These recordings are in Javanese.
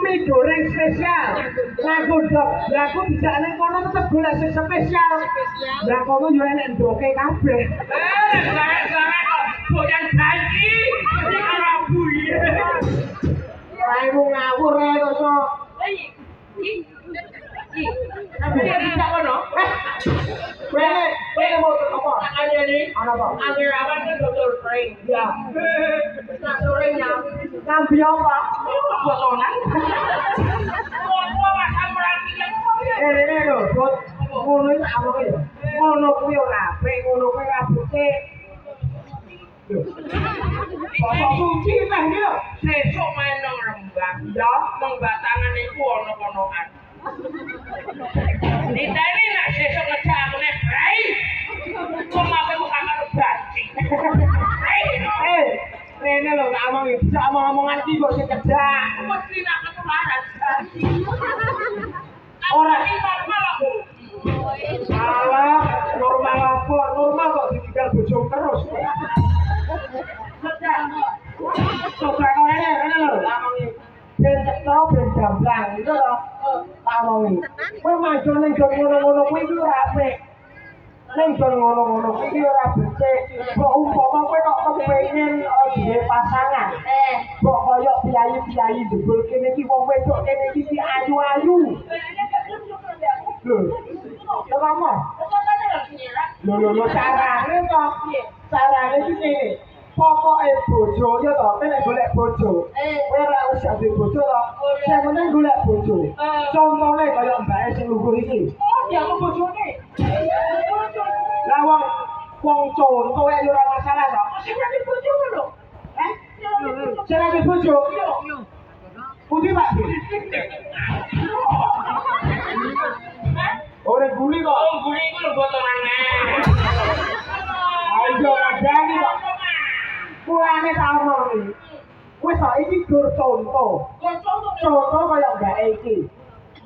mie goreng spesial. Lagu dok, lagu bisa neng kono tetep golek sing spesial. Lah kono yo enek ndoke kabeh. Jangan kok goyang janji. Ini ora buye. Raimu ngawur ae to, Cok. Tapi dia bisa kono. Kowe mau apa? Ada nih. Ana apa? Angger awan kan dokter Frank. Ya. Nah, sore nyam. Nampi apa? Botonan. Wong makan merati yang Rene lho, Bot. Ngono iki apa ya? Ngono kuwi ora apik, ngono kuwi rabuté. Bapak suci meh yo. sesuk main nang Rembang. Ya, Nang Batangan iku ana konoan. Diteni nak sesuk ngejak aku nek brai. Kok mape bukan karo banci. Rene lho tak omong iki, bisa omong-omongan iki kok sing kerja. Mesti nak ketularan. Ora. Normal aku. Salah, normal apa? Normal kok ditinggal bojo terus. Coba kau rene lho, tak omong iki. Ben cetha ben gamblang itu lho. Tak omong iki. Kowe maju ning gon ngono-ngono kuwi iki ora apik. Ning gon ngono-ngono kuwi iki ora becik. Kok umpama kowe kok kepengin duwe pasangan. Kok koyo piyayi-piyayi jebul kene iki wong wedok kene iki ayu-ayu. Lho. Lho kamu? Lho carane kok. Carane iki ngene. Pokoke bojo ya to, nek golek bojo. Kowe ora usah duwe bojo to. Sing penting golek bojo. Contone kaya mbake sing lugu iki. Oh, dia mau bojone. Lah wong conto ya ora masalah to. Sing nang bojo lho. Sing nang bojo. Putih Pak. Ora guli kok. Oh, guri iku lho botonane. Ayo kadang kok. Kuwane tak omong iki. Wis kok iki gur conto. Conto kaya mbake iki.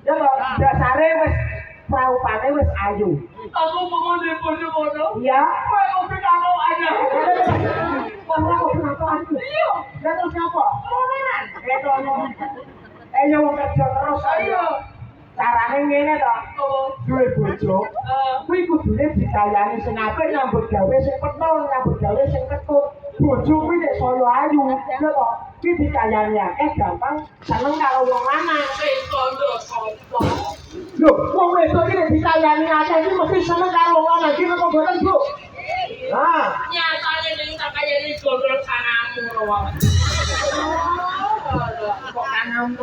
Ya to, dasare wis praupane wis ayu. Aku mau ndek bojo kono. Iya. Kowe opo karo aja. Ora kok kenapa aku? Iya. Ya terus apa? Monenan. Itu omong. Ayo wong kerja terus ayo. Carane ngene to. Duwe bojo. Kuwi kudune ditayani sing apik nyambut gawe sing petul, nyambut gawe sing ketut. Bojo kuwi nek saya ayu, ya to. Ki ditayani akeh gampang seneng karo wong lanang. Kondo. Lho, wong wedok iki nek ditayani akeh iki mesti seneng karo wong lanang. Ki kok boten, Bu? Nah, Nyatane ning tak kaya iki gondol sanamu. Kok kanamu